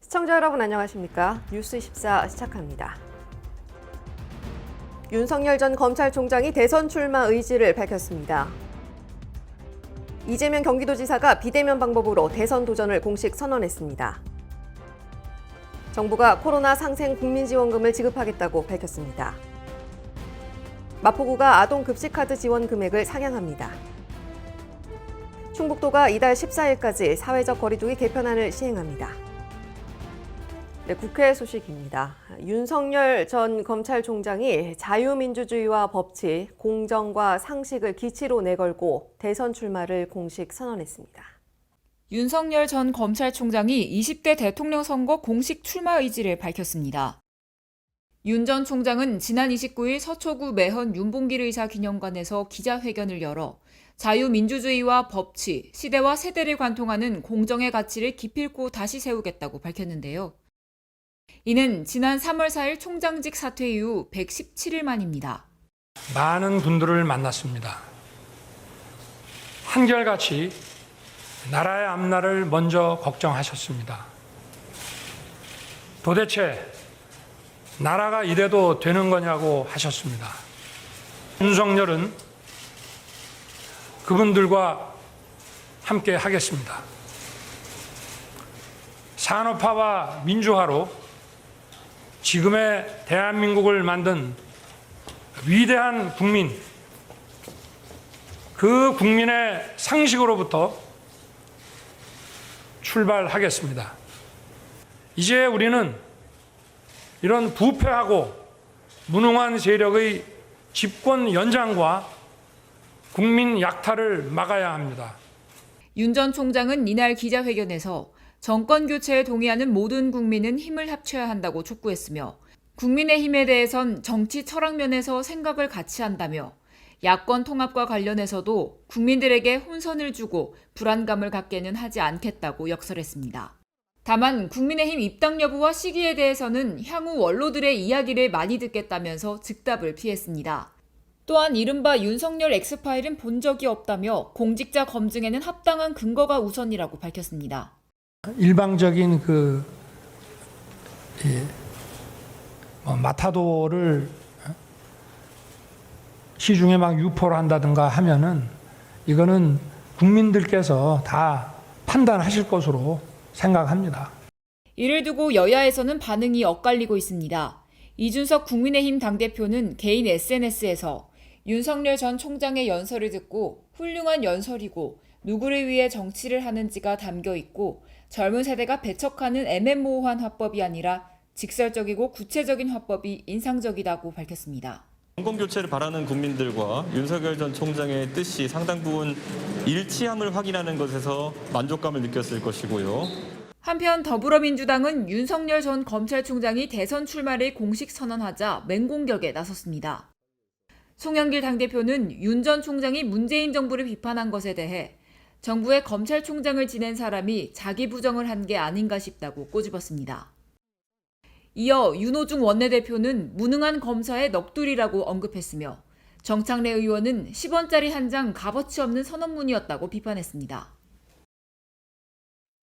시청자 여러분 안녕하십니까? 뉴스24 시작합니다. 윤석열 전 검찰총장이 대선 출마 의지를 밝혔습니다. 이재명 경기도지사가 비대면 방법으로 대선 도전을 공식 선언했습니다. 정부가 코로나 상생 국민지원금을 지급하겠다고 밝혔습니다. 마포구가 아동급식카드 지원 금액을 상향합니다. 충북도가 이달 14일까지 사회적 거리두기 개편안을 시행합니다. 네, 국회 소식입니다. 윤석열 전 검찰총장이 자유민주주의와 법치, 공정과 상식을 기치로 내걸고 대선 출마를 공식 선언했습니다. 윤석열 전 검찰총장이 20대 대통령 선거 공식 출마 의지를 밝혔습니다. 윤 전 총장은 지난 29일 서초구 매헌 윤봉길 의사 기념관에서 기자회견을 열어 자유민주주의와 법치, 시대와 세대를 관통하는 공정의 가치를 기필코 다시 세우겠다고 밝혔는데요. 이는 지난 3월 4일 총장직 사퇴 이후 117일 만입니다. 많은 분들을 만났습니다. 한결같이 나라의 앞날을 먼저 걱정하셨습니다. 도대체 나라가 이래도 되는 거냐고 하셨습니다. 윤석열은 그분들과 함께 하겠습니다. 산업화와 민주화로 지금의 대한민국을 만든 위대한 국민, 그 국민의 상식으로부터 출발하겠습니다. 이제 우리는 이런 부패하고 무능한 세력의 집권 연장과 국민 약탈을 막아야 합니다. 윤 전 총장은 이날 기자회견에서 정권 교체에 동의하는 모든 국민은 힘을 합쳐야 한다고 촉구했으며 국민의힘에 대해선 정치 철학 면에서 생각을 같이 한다며 야권 통합과 관련해서도 국민들에게 혼선을 주고 불안감을 갖게는 하지 않겠다고 역설했습니다. 다만 국민의힘 입당 여부와 시기에 대해서는 향후 원로들의 이야기를 많이 듣겠다면서 즉답을 피했습니다. 또한 이른바 윤석열 X파일은 본 적이 없다며 공직자 검증에는 합당한 근거가 우선이라고 밝혔습니다. 일방적인 마타도를 시중에 막 유포를 한다든가 하면은 이거는 국민들께서 다 판단하실 것으로 생각합니다. 이를 두고 여야에서는 반응이 엇갈리고 있습니다. 이준석 국민의힘 당대표는 개인 SNS에서 윤석열 전 총장의 연설을 듣고 훌륭한 연설이고 누구를 위해 정치를 하는지가 담겨 있고 젊은 세대가 배척하는 애매모호한 화법이 아니라 직설적이고 구체적인 화법이 인상적이다고 밝혔습니다. 정권 교체를 바라는 국민들과 윤석열 전 총장의 뜻이 상당 부분 일치함을 확인하는 것에서 만족감을 느꼈을 것이고요. 한편 더불어민주당은 윤석열 전 검찰총장이 대선 출마를 공식 선언하자 맹공격에 나섰습니다. 송영길 당대표는 윤 전 총장이 문재인 정부를 비판한 것에 대해 정부의 검찰총장을 지낸 사람이 자기 부정을 한 게 아닌가 싶다고 꼬집었습니다. 이어 윤호중 원내대표는 무능한 검사의 넋두리라고 언급했으며 정창래 의원은 10원짜리 한 장 값어치 없는 선언문이었다고 비판했습니다.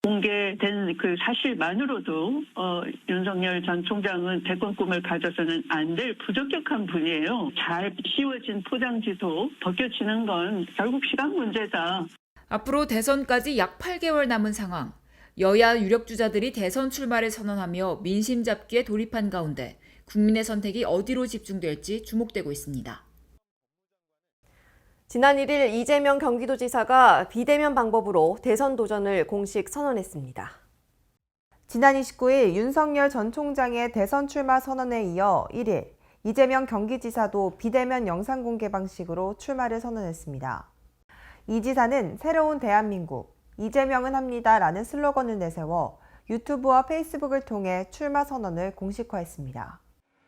공개된 그 사실만으로도 윤석열 전 총장은 대권 꿈을 가져서는 안 될 부적격한 분이에요. 잘 씌워진 포장지도 벗겨지는 건 결국 시간 문제다. 앞으로 대선까지 약 8개월 남은 상황, 여야 유력 주자들이 대선 출마를 선언하며 민심 잡기에 돌입한 가운데 국민의 선택이 어디로 집중될지 주목되고 있습니다. 지난 1일 이재명 경기도지사가 비대면 방법으로 대선 도전을 공식 선언했습니다. 지난 29일 윤석열 전 총장의 대선 출마 선언에 이어 1일 이재명 경기지사도 비대면 영상 공개 방식으로 출마를 선언했습니다. 이 지사는 새로운 대한민국, 이재명은 합니다라는 슬로건을 내세워 유튜브와 페이스북을 통해 출마 선언을 공식화했습니다.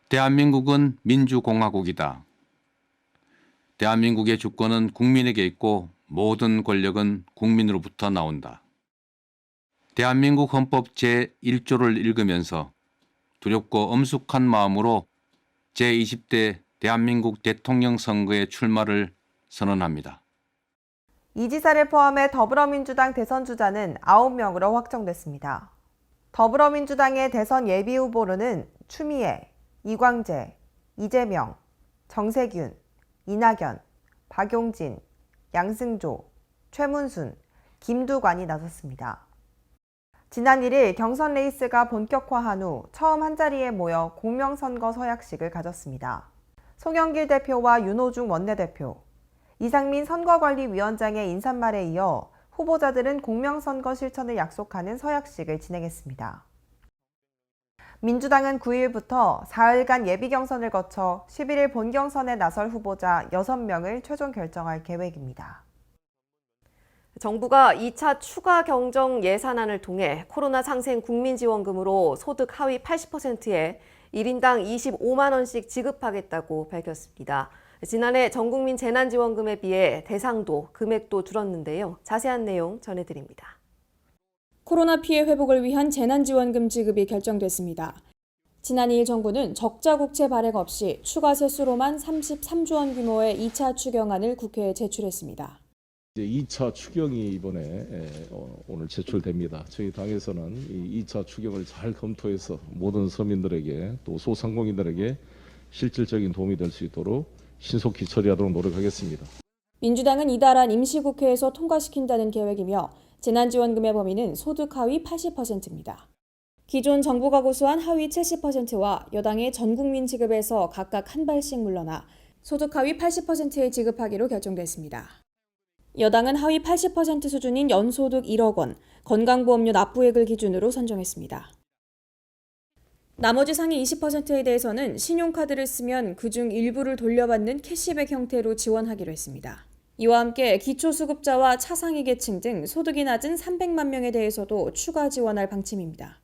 대한민국은 민주공화국이다. 대한민국의 주권은 국민에게 있고 모든 권력은 국민으로부터 나온다. 대한민국 헌법 제1조를 읽으면서 두렵고 엄숙한 마음으로 제20대 대한민국 대통령 선거에 출마를 선언합니다. 이 지사를 포함해 더불어민주당 대선 주자는 9명으로 확정됐습니다. 더불어민주당의 대선 예비후보로는 추미애, 이광재, 이재명, 정세균, 이낙연, 박용진, 양승조, 최문순, 김두관이 나섰습니다. 지난 1일 경선 레이스가 본격화한 후 처음 한자리에 모여 공명선거 서약식을 가졌습니다. 송영길 대표와 윤호중 원내대표, 이상민 선거관리위원장의 인사말에 이어 후보자들은 공명선거 실천을 약속하는 서약식을 진행했습니다. 민주당은 9일부터 4일간 예비경선을 거쳐 11일 본경선에 나설 후보자 6명을 최종 결정할 계획입니다. 정부가 2차 추가 경정 예산안을 통해 코로나 상생 국민지원금으로 소득 하위 80%에 1인당 25만 원씩 지급하겠다고 밝혔습니다. 지난해 전국민 재난지원금에 비해 대상도, 금액도 줄었는데요. 자세한 내용 전해드립니다. 코로나 피해 회복을 위한 재난지원금 지급이 결정됐습니다. 지난 2일 정부는 적자 국채 발행 없이 추가 세수로만 33조 원 규모의 2차 추경안을 국회에 제출했습니다. 2차 추경이 이번에 오늘 제출됩니다. 저희 당에서는 이 2차 추경을 잘 검토해서 모든 서민들에게 또 소상공인들에게 실질적인 도움이 될 수 있도록 신속히 처리하도록 노력하겠습니다. 민주당은 이달 안 임시국회에서 통과시킨다는 계획이며 재난지원금의 범위는 소득 하위 80%입니다. 기존 정부가 고수한 하위 70%와 여당의 전국민 지급에서 각각 한 발씩 물러나 소득 하위 80%에 지급하기로 결정됐습니다. 여당은 하위 80% 수준인 연소득 1억 원, 건강보험료 납부액을 기준으로 선정했습니다. 나머지 상위 20%에 대해서는 신용카드를 쓰면 그중 일부를 돌려받는 캐시백 형태로 지원하기로 했습니다. 이와 함께 기초수급자와 차상위 계층 등 소득이 낮은 300만 명에 대해서도 추가 지원할 방침입니다.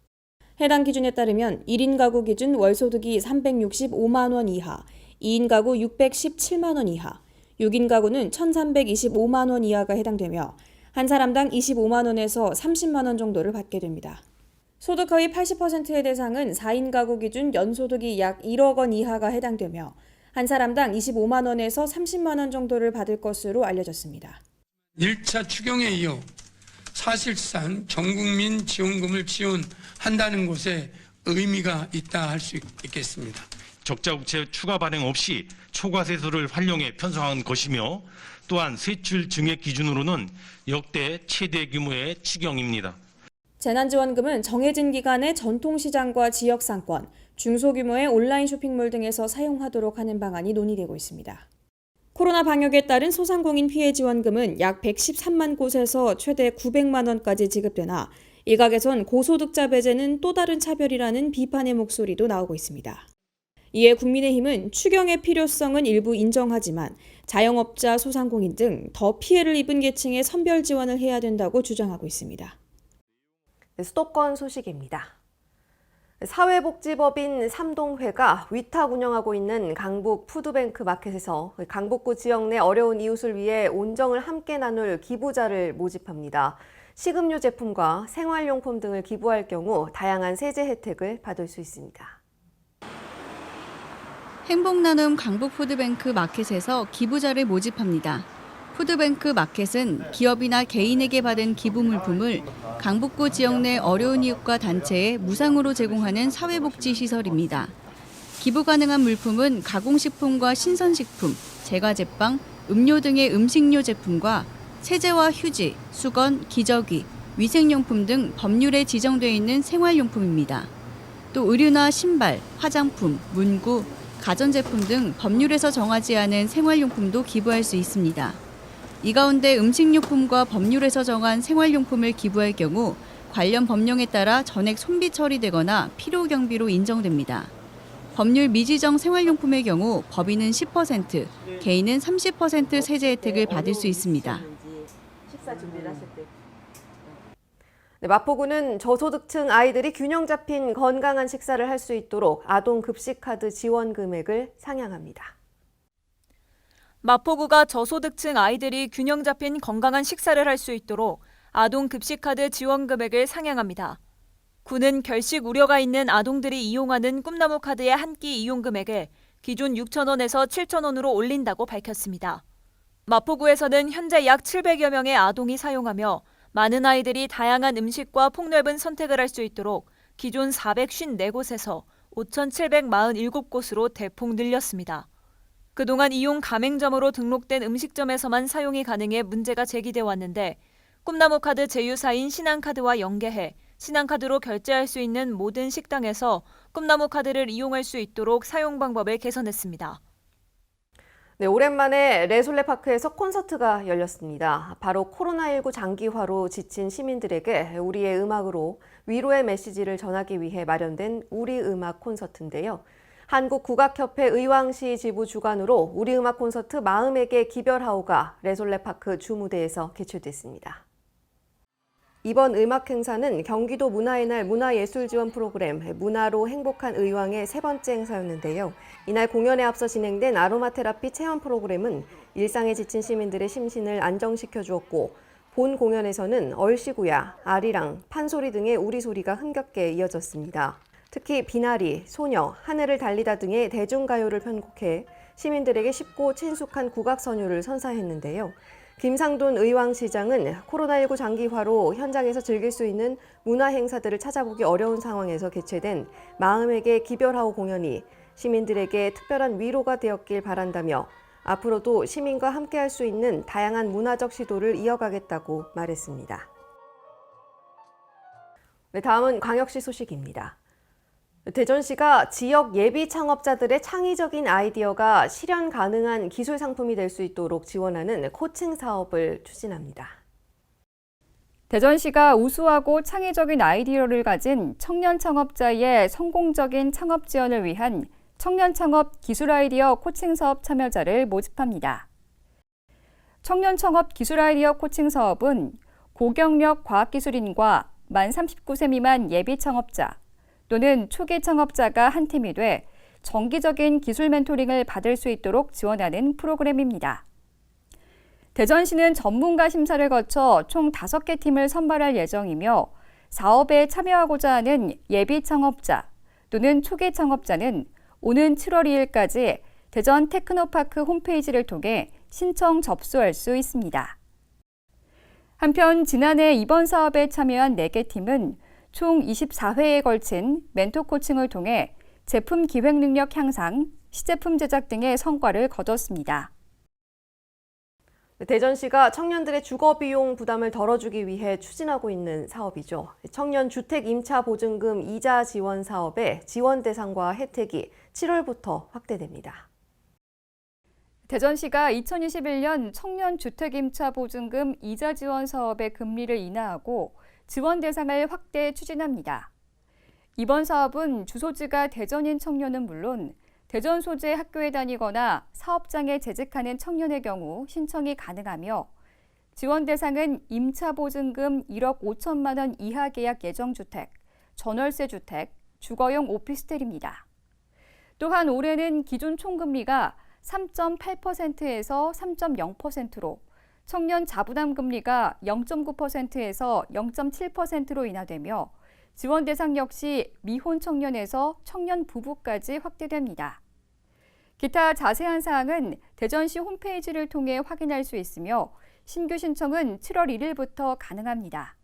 해당 기준에 따르면 1인 가구 기준 월소득이 365만 원 이하, 2인 가구 617만 원 이하, 6인 가구는 1,325만 원 이하가 해당되며 한 사람당 25만 원에서 30만 원 정도를 받게 됩니다. 소득 하위 80%의 대상은 4인 가구 기준 연소득이 약 1억 원 이하가 해당되며 한 사람당 25만 원에서 30만 원 정도를 받을 것으로 알려졌습니다. 1차 추경에 이어 사실상 전국민 지원금을 지원한다는 것에 의미가 있다 할 수 있겠습니다. 적자 국채 추가 발행 없이 초과세수를 활용해 편성한 것이며 또한 세출 증액 기준으로는 역대 최대 규모의 추경입니다. 재난지원금은 정해진 기간에 전통시장과 지역상권, 중소규모의 온라인 쇼핑몰 등에서 사용하도록 하는 방안이 논의되고 있습니다. 코로나 방역에 따른 소상공인 피해 지원금은 약 113만 곳에서 최대 900만 원까지 지급되나 일각에선 고소득자 배제는 또 다른 차별이라는 비판의 목소리도 나오고 있습니다. 이에 국민의힘은 추경의 필요성은 일부 인정하지만 자영업자, 소상공인 등 더 피해를 입은 계층에 선별 지원을 해야 된다고 주장하고 있습니다. 수도권 소식입니다. 사회복지법인 삼동회가 위탁 운영하고 있는 강북 푸드뱅크 마켓에서 강북구 지역 내 어려운 이웃을 위해 온정을 함께 나눌 기부자를 모집합니다. 식음료 제품과 생활용품 등을 기부할 경우 다양한 세제 혜택을 받을 수 있습니다. 행복나눔 강북푸드뱅크 마켓에서 기부자를 모집합니다. 푸드뱅크 마켓은 기업이나 개인에게 받은 기부 물품을 강북구 지역 내 어려운 이웃과 단체에 무상으로 제공하는 사회복지시설입니다. 기부 가능한 물품은 가공식품과 신선식품, 제과제빵, 음료 등의 음식료 제품과 세제와 휴지, 수건, 기저귀, 위생용품 등 법률에 지정되어 있는 생활용품입니다. 또 의류나 신발, 화장품, 문구, 가전제품 등 법률에서 정하지 않은 생활용품도 기부할 수 있습니다. 이 가운데 음식료품과 법률에서 정한 생활용품을 기부할 경우 관련 법령에 따라 전액 손비 처리되거나 필요 경비로 인정됩니다. 법률 미지정 생활용품의 경우 법인은 10%, 개인은 30% 세제 혜택을 받을 수 있습니다. 마포구는 저소득층 아이들이 균형 잡힌 건강한 식사를 할 수 있도록 아동 급식카드 지원 금액을 상향합니다. 마포구가 저소득층 아이들이 균형 잡힌 건강한 식사를 할 수 있도록 아동 급식카드 지원 금액을 상향합니다. 구는 결식 우려가 있는 아동들이 이용하는 꿈나무 카드의 한 끼 이용 금액을 기존 6,000원에서 7,000원으로 올린다고 밝혔습니다. 마포구에서는 현재 약 700여 명의 아동이 사용하며 많은 아이들이 다양한 음식과 폭넓은 선택을 할 수 있도록 기존 454곳에서 5,747곳으로 대폭 늘렸습니다. 그동안 이용 가맹점으로 등록된 음식점에서만 사용이 가능해 문제가 제기돼 왔는데 꿈나무카드 제휴사인 신한카드와 연계해 신한카드로 결제할 수 있는 모든 식당에서 꿈나무카드를 이용할 수 있도록 사용 방법을 개선했습니다. 네, 오랜만에 레솔레파크에서 콘서트가 열렸습니다. 바로 코로나19 장기화로 지친 시민들에게 우리의 음악으로 위로의 메시지를 전하기 위해 마련된 우리음악 콘서트인데요. 한국국악협회 의왕시 지부 주관으로 우리음악 콘서트 마음에게 기별하오가 레솔레파크 주무대에서 개최됐습니다. 이번 음악 행사는 경기도 문화의 날 문화예술 지원 프로그램 문화로 행복한 의왕의 세 번째 행사였는데요. 이날 공연에 앞서 진행된 아로마 테라피 체험 프로그램은 일상에 지친 시민들의 심신을 안정시켜 주었고 본 공연에서는 얼씨구야, 아리랑, 판소리 등의 우리소리가 흥겹게 이어졌습니다. 특히 비나리, 소녀, 하늘을 달리다 등의 대중가요를 편곡해 시민들에게 쉽고 친숙한 국악 선율을 선사했는데요. 김상돈 의왕시장은 코로나19 장기화로 현장에서 즐길 수 있는 문화 행사들을 찾아보기 어려운 상황에서 개최된 마음에게 기별하오 공연이 시민들에게 특별한 위로가 되었길 바란다며 앞으로도 시민과 함께할 수 있는 다양한 문화적 시도를 이어가겠다고 말했습니다. 네, 다음은 광역시 소식입니다. 대전시가 지역 예비 창업자들의 창의적인 아이디어가 실현 가능한 기술 상품이 될 수 있도록 지원하는 코칭 사업을 추진합니다. 대전시가 우수하고 창의적인 아이디어를 가진 청년 창업자의 성공적인 창업 지원을 위한 청년 창업 기술 아이디어 코칭 사업 참여자를 모집합니다. 청년 창업 기술 아이디어 코칭 사업은 고경력 과학기술인과 만 39세 미만 예비 창업자 또는 초기 창업자가 한 팀이 돼 정기적인 기술 멘토링을 받을 수 있도록 지원하는 프로그램입니다. 대전시는 전문가 심사를 거쳐 총 5개 팀을 선발할 예정이며 사업에 참여하고자 하는 예비 창업자 또는 초기 창업자는 오는 7월 2일까지 대전 테크노파크 홈페이지를 통해 신청 접수할 수 있습니다. 한편 지난해 이번 사업에 참여한 4개 팀은 총 24회에 걸친 멘토 코칭을 통해 제품 기획 능력 향상, 시제품 제작 등의 성과를 거뒀습니다. 대전시가 청년들의 주거 비용 부담을 덜어주기 위해 추진하고 있는 사업이죠. 청년 주택 임차 보증금 이자 지원 사업의 지원 대상과 혜택이 7월부터 확대됩니다. 대전시가 2021년 청년 주택 임차 보증금 이자 지원 사업의 금리를 인하하고 지원 대상을 확대 추진합니다. 이번 사업은 주소지가 대전인 청년은 물론 대전 소재 학교에 다니거나 사업장에 재직하는 청년의 경우 신청이 가능하며 지원 대상은 임차 보증금 1억 5천만 원 이하 계약 예정주택, 전월세 주택, 주거용 오피스텔입니다. 또한 올해는 기존 총금리가 3.8%에서 3.0%로 청년 자부담 금리가 0.9%에서 0.7%로 인하되며 지원 대상 역시 미혼 청년에서 청년 부부까지 확대됩니다. 기타 자세한 사항은 대전시 홈페이지를 통해 확인할 수 있으며 신규 신청은 7월 1일부터 가능합니다.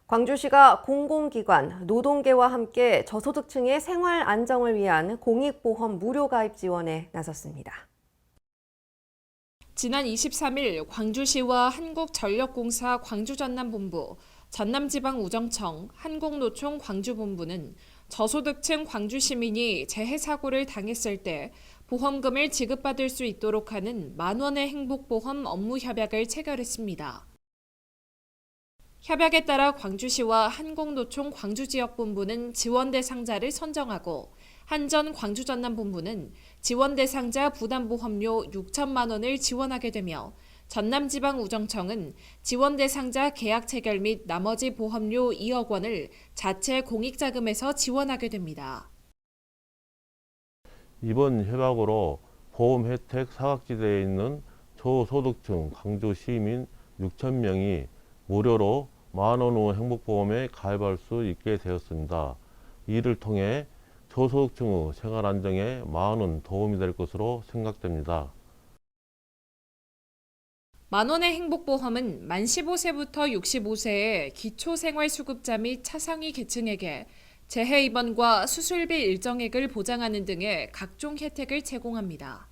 광주시가 공공기관, 노동계와 함께 저소득층의 생활 안정을 위한 공익보험 무료 가입 지원에 나섰습니다. 지난 23일 광주시와 한국전력공사 광주전남본부, 전남지방우정청, 한국노총 광주본부는 저소득층 광주시민이 재해사고를 당했을 때 보험금을 지급받을 수 있도록 하는 만원의 행복보험 업무협약을 체결했습니다. 협약에 따라 광주시와 한국노총 광주지역본부는 지원 대상자를 선정하고 한전 광주전남본부는 지원 대상자 부담보험료 6천만 원을 지원하게 되며 전남지방우정청은 지원 대상자 계약 체결 및 나머지 보험료 2억 원을 자체 공익자금에서 지원하게 됩니다. 이번 협약으로 보험 혜택 사각지대에 있는 저소득층 광주 시민 6천 명이 무료로 만원의 행복보험에 가입할 수 있게 되었습니다. 이를 통해 저소득층의 생활 안정에 많은 도움이 될 것으로 생각됩니다. 만원의 행복보험은 만 15세부터 65세의 기초생활수급자 및 차상위 계층에게 재해 입원과 수술비 일정액을 보장하는 등의 각종 혜택을 제공합니다.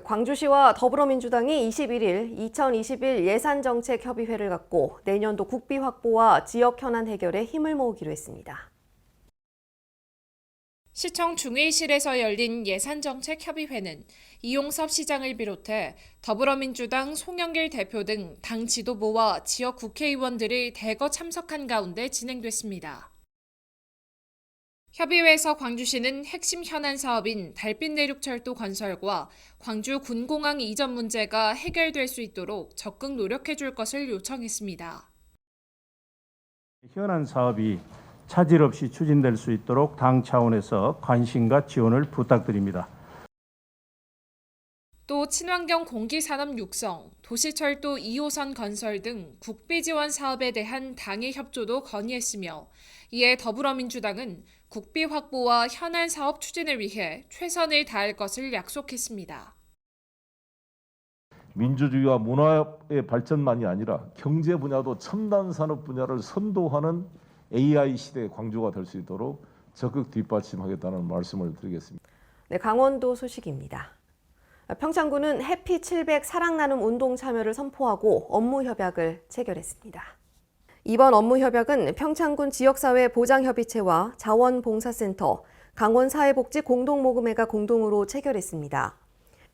광주시와 더불어민주당이 21일 2021 예산정책협의회를 갖고 내년도 국비 확보와 지역 현안 해결에 힘을 모으기로 했습니다. 시청 중회의실에서 열린 예산정책협의회는 이용섭 시장을 비롯해 더불어민주당 송영길 대표 등 당 지도부와 지역 국회의원들이 대거 참석한 가운데 진행됐습니다. 협의회에서 광주시는 핵심 현안 사업인 달빛 내륙철도 건설과 광주 군공항 이전 문제가 해결될 수 있도록 적극 노력해 줄 것을 요청했습니다. 현안 사업이 차질 없이 추진될 수 있도록 당 차원에서 관심과 지원을 부탁드립니다. 또 친환경 공기산업 육성, 도시철도 2호선 건설 등 국비 지원 사업에 대한 당의 협조도 건의했으며 이에 더불어민주당은 국비 확보와 현안 사업 추진을 위해 최선을 다할 것을 약속했습니다. 민주주의와 문화의 발전만이 아니라 경제 분야도 첨단 산업 분야를 선도하는 AI 시대의 광주가 될 수 있도록 적극 뒷받침하겠다는 말씀을 드리겠습니다. 네, 강원도 소식입니다. 평창군은 해피 700 사랑 나눔 운동 참여를 선포하고 업무 협약을 체결했습니다. 이번 업무 협약은 평창군 지역사회 보장협의체와 자원봉사센터, 강원사회복지 공동모금회가 공동으로 체결했습니다.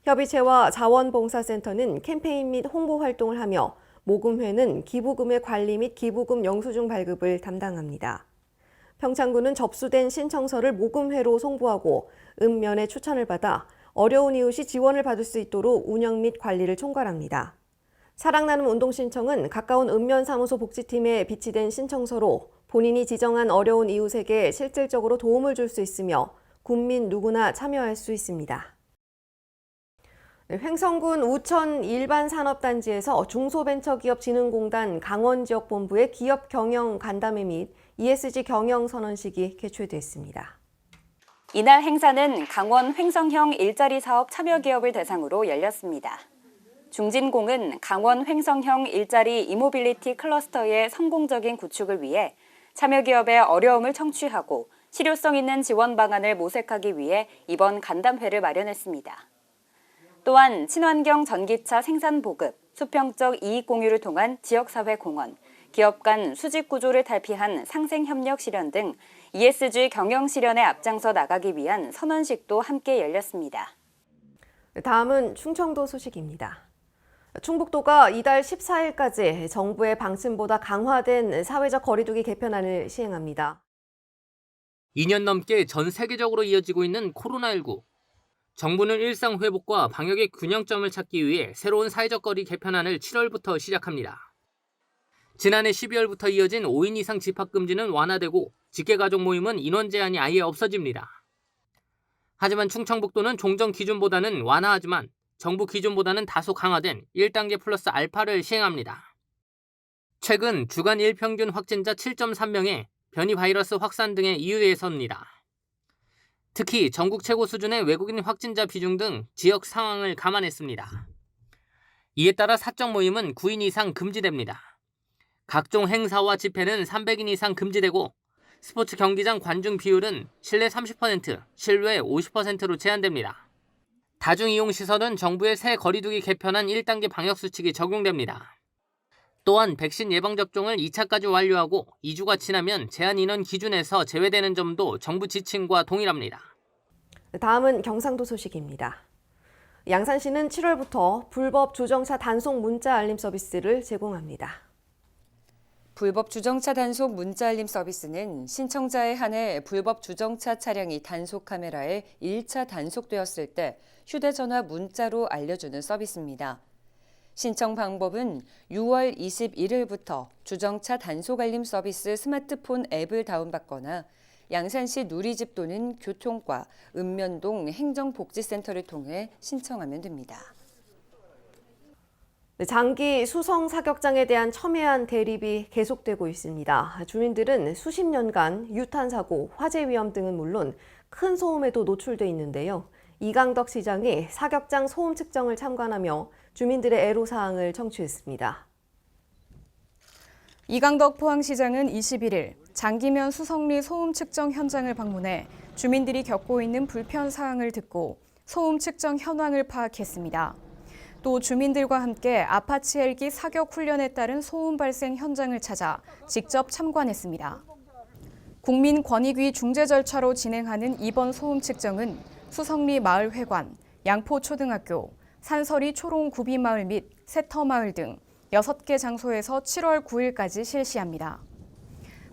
협의체와 자원봉사센터는 캠페인 및 홍보 활동을 하며 모금회는 기부금의 관리 및 기부금 영수증 발급을 담당합니다. 평창군은 접수된 신청서를 모금회로 송부하고 읍면의 추천을 받아 어려운 이웃이 지원을 받을 수 있도록 운영 및 관리를 총괄합니다. 사랑나눔 운동 신청은 가까운 읍면 사무소 복지팀에 비치된 신청서로 본인이 지정한 어려운 이웃에게 실질적으로 도움을 줄 수 있으며 국민 누구나 참여할 수 있습니다. 횡성군 우천 일반산업단지에서 중소벤처기업진흥공단 강원지역본부의 기업 경영 간담회 및 ESG 경영 선언식이 개최됐습니다. 이날 행사는 강원 횡성형 일자리 사업 참여 기업을 대상으로 열렸습니다. 중진공은 강원 횡성형 일자리 이모빌리티 클러스터의 성공적인 구축을 위해 참여 기업의 어려움을 청취하고 실효성 있는 지원 방안을 모색하기 위해 이번 간담회를 마련했습니다. 또한 친환경 전기차 생산 보급, 수평적 이익 공유를 통한 지역사회 공헌, 기업 간 수직 구조를 탈피한 상생협력 실현 등 ESG 경영 실현에 앞장서 나가기 위한 선언식도 함께 열렸습니다. 다음은 충청도 소식입니다. 충북도가 이달 14일까지 정부의 방침보다 강화된 사회적 거리두기 개편안을 시행합니다. 2년 넘게 전 세계적으로 이어지고 있는 코로나19. 정부는 일상 회복과 방역의 균형점을 찾기 위해 새로운 사회적 거리 개편안을 7월부터 시작합니다. 지난해 12월부터 이어진 5인 이상 집합금지는 완화되고 직계가족 모임은 인원 제한이 아예 없어집니다. 하지만 충청북도는 종전 기준보다는 완화하지만 정부 기준보다는 다소 강화된 1단계 플러스 알파를 시행합니다. 최근 주간 일평균 확진자 7.3명에 변이 바이러스 확산 등의 이유에서입니다. 특히 전국 최고 수준의 외국인 확진자 비중 등 지역 상황을 감안했습니다. 이에 따라 사적 모임은 9인 이상 금지됩니다. 각종 행사와 집회는 300인 이상 금지되고 스포츠 경기장 관중 비율은 실내 30%, 실외 50%로 제한됩니다. 다중이용시설은 정부의 새 거리두기 개편안 1단계 방역수칙이 적용됩니다. 또한 백신 예방접종을 2차까지 완료하고 2주가 지나면 제한 인원 기준에서 제외되는 점도 정부 지침과 동일합니다. 다음은 경상도 소식입니다. 양산시는 7월부터 불법 주정차 단속 문자 알림 서비스를 제공합니다. 불법 주정차 단속 문자 알림 서비스는 신청자에 한해 불법 주정차 차량이 단속 카메라에 1차 단속되었을 때 휴대전화 문자로 알려주는 서비스입니다. 신청 방법은 6월 21일부터 주정차 단속 알림 서비스 스마트폰 앱을 다운받거나 양산시 누리집 또는 교통과 읍면동 행정복지센터를 통해 신청하면 됩니다. 장기 수성 사격장에 대한 첨예한 대립이 계속되고 있습니다. 주민들은 수십 년간 유탄 사고, 화재 위험 등은 물론 큰 소음에도 노출돼 있는데요. 이강덕 시장이 사격장 소음 측정을 참관하며 주민들의 애로사항을 청취했습니다. 이강덕 포항시장은 21일 장기면 수성리 소음 측정 현장을 방문해 주민들이 겪고 있는 불편 사항을 듣고 소음 측정 현황을 파악했습니다. 또 주민들과 함께 아파치 헬기 사격 훈련에 따른 소음 발생 현장을 찾아 직접 참관했습니다. 국민권익위 중재 절차로 진행하는 이번 소음 측정은 수성리 마을회관, 양포초등학교, 산서리 초롱구비마을 및 세터마을 등 6개 장소에서 7월 9일까지 실시합니다.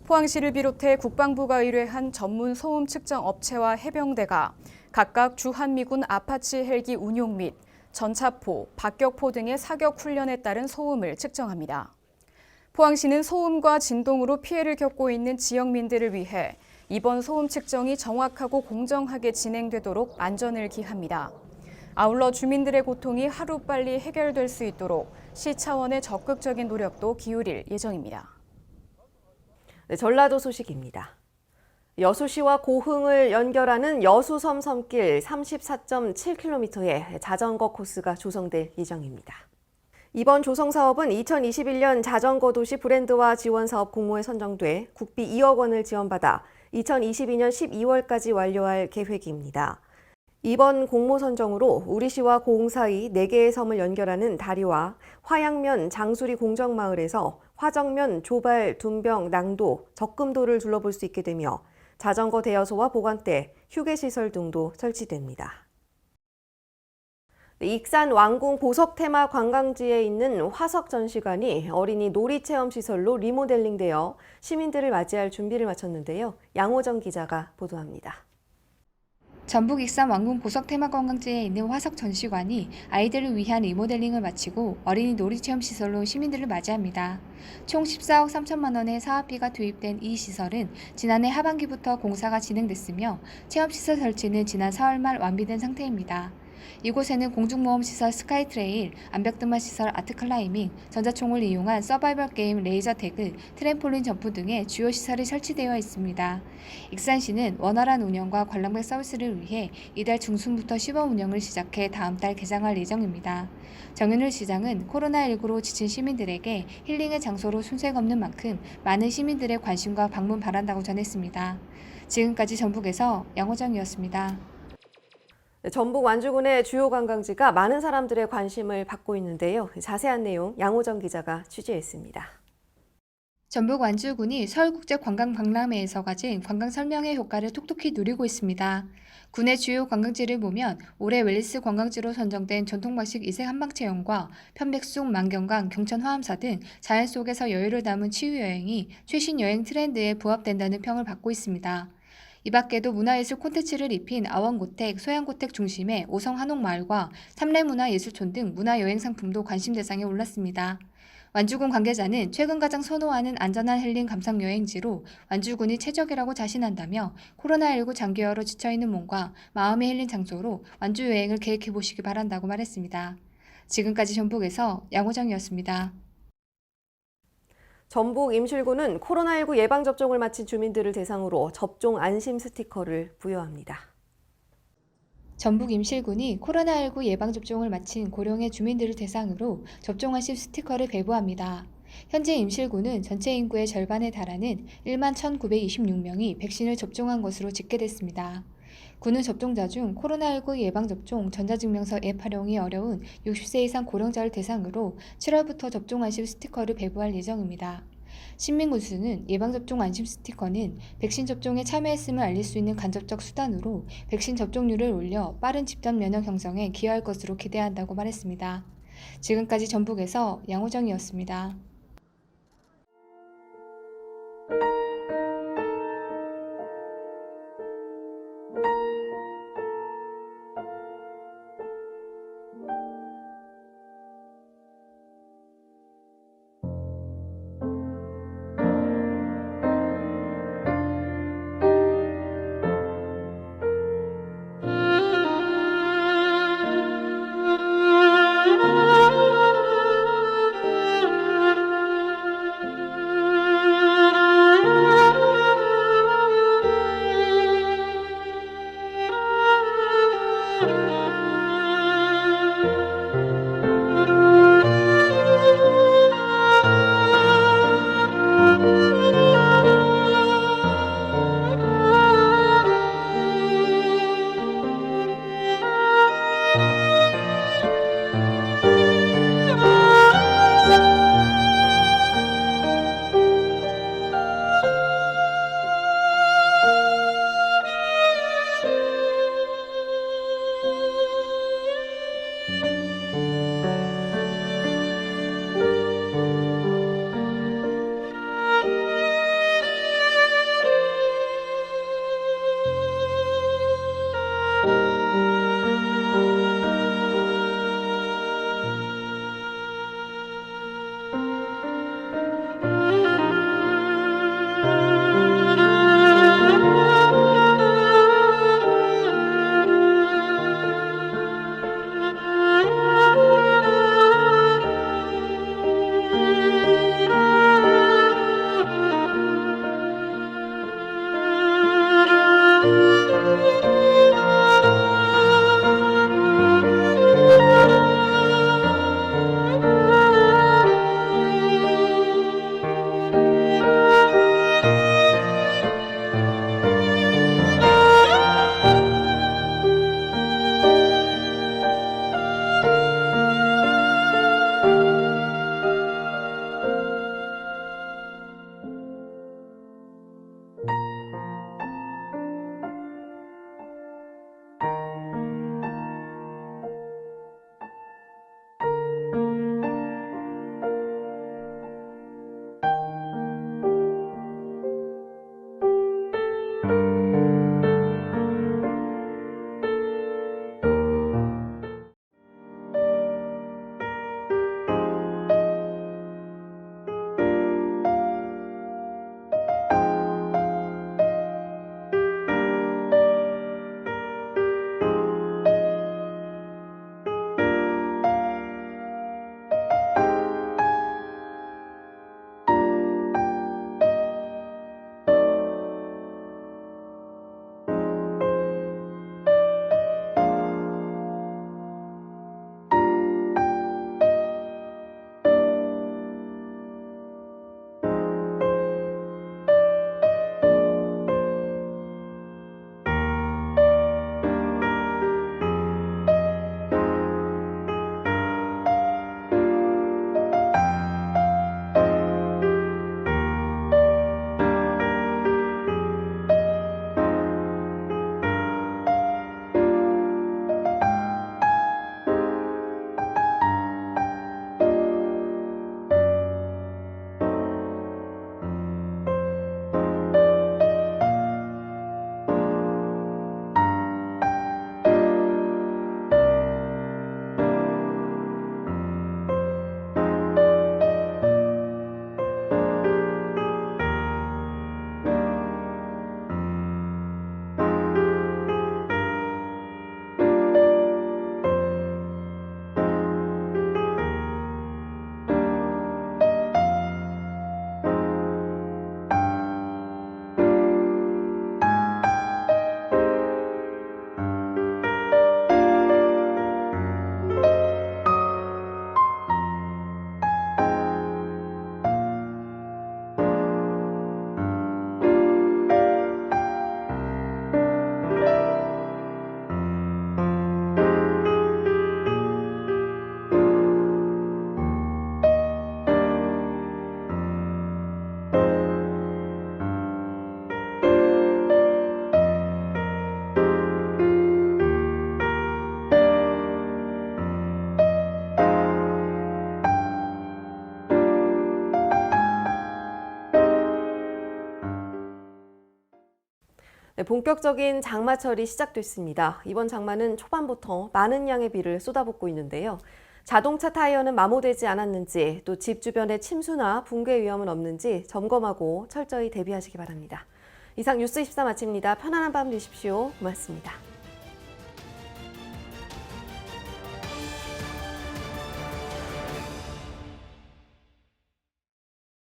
포항시를 비롯해 국방부가 의뢰한 전문 소음 측정 업체와 해병대가 각각 주한미군 아파치 헬기 운용 및 전차포, 박격포 등의 사격 훈련에 따른 소음을 측정합니다. 포항시는 소음과 진동으로 피해를 겪고 있는 지역민들을 위해 이번 소음 측정이 정확하고 공정하게 진행되도록 안전을 기합니다. 아울러 주민들의 고통이 하루빨리 해결될 수 있도록 시 차원의 적극적인 노력도 기울일 예정입니다. 네, 전라도 소식입니다. 여수시와 고흥을 연결하는 여수섬 섬길 34.7km의 자전거 코스가 조성될 예정입니다. 이번 조성 사업은 2021년 자전거 도시 브랜드화 지원 사업 공모에 선정돼 국비 2억 원을 지원받아 2022년 12월까지 완료할 계획입니다. 이번 공모 선정으로 우리시와 고흥 사이 4개의 섬을 연결하는 다리와 화양면 장수리 공정마을에서 화정면 조발, 둔병, 낭도, 적금도를 둘러볼 수 있게 되며 자전거 대여소와 보관대, 휴게시설 등도 설치됩니다. 익산 왕궁 보석 테마 관광지에 있는 화석 전시관이 어린이 놀이 체험 시설로 리모델링되어 시민들을 맞이할 준비를 마쳤는데요. 양호정 기자가 보도합니다. 전북 익산 왕궁 보석 테마 관광지에 있는 화석 전시관이 아이들을 위한 리모델링을 마치고 어린이 놀이체험 시설로 시민들을 맞이합니다. 총 14억 3천만 원의 사업비가 투입된 이 시설은 지난해 하반기부터 공사가 진행됐으며 체험시설 설치는 지난 4월 말 완비된 상태입니다. 이곳에는 공중모험시설 스카이트레일, 암벽등반시설 아트클라이밍, 전자총을 이용한 서바이벌 게임 레이저 태그, 트램폴린 점프 등의 주요 시설이 설치되어 있습니다. 익산시는 원활한 운영과 관람객 서비스를 위해 이달 중순부터 시범 운영을 시작해 다음 달 개장할 예정입니다. 정윤을 시장은 코로나19로 지친 시민들에게 힐링의 장소로 순색 없는 만큼 많은 시민들의 관심과 방문 바란다고 전했습니다. 지금까지 전북에서 양호정이었습니다. 전북 완주군의 주요 관광지가 많은 사람들의 관심을 받고 있는데요. 자세한 내용 양호정 기자가 취재했습니다. 전북 완주군이 서울국제관광박람회에서 가진 관광 설명회 효과를 톡톡히 누리고 있습니다. 군의 주요 관광지를 보면 올해 웰리스 관광지로 선정된 전통방식 이색 한방체험과 편백숲, 만경강, 경천 화암사 등 자연 속에서 여유를 담은 치유여행이 최신 여행 트렌드에 부합된다는 평을 받고 있습니다. 이 밖에도 문화예술 콘텐츠를 입힌 아원고택, 소양고택 중심의 오성 한옥마을과 삼례문화예술촌 등 문화여행 상품도 관심 대상에 올랐습니다. 완주군 관계자는 최근 가장 선호하는 안전한 힐링 감상 여행지로 완주군이 최적이라고 자신한다며 코로나19 장기화로 지쳐있는 몸과 마음의 힐링 장소로 완주 여행을 계획해보시기 바란다고 말했습니다. 지금까지 전북에서 양호정이었습니다. 전북 임실군은 코로나19 예방접종을 마친 주민들을 대상으로 접종 안심 스티커를 부여합니다. 전북 임실군이 코로나19 예방접종을 마친 고령의 주민들을 대상으로 접종 안심 스티커를 배부합니다. 현재 임실군은 전체 인구의 절반에 달하는 1만 1,926명이 백신을 접종한 것으로 집계됐습니다. 군은 접종자 중 코로나19 예방접종 전자증명서 앱 활용이 어려운 60세 이상 고령자를 대상으로 7월부터 접종 안심 스티커를 배부할 예정입니다. 신민군수는 예방접종 안심 스티커는 백신 접종에 참여했음을 알릴 수 있는 간접적 수단으로 백신 접종률을 올려 빠른 집단 면역 형성에 기여할 것으로 기대한다고 말했습니다. 지금까지 전북에서 양호정이었습니다. 본격적인 장마철이 시작됐습니다. 이번 장마는 초반부터 많은 양의 비를 쏟아붓고 있는데요. 자동차 타이어는 마모되지 않았는지, 또 집 주변에 침수나 붕괴 위험은 없는지 점검하고 철저히 대비하시기 바랍니다. 이상 뉴스24 마칩니다. 편안한 밤 되십시오. 고맙습니다.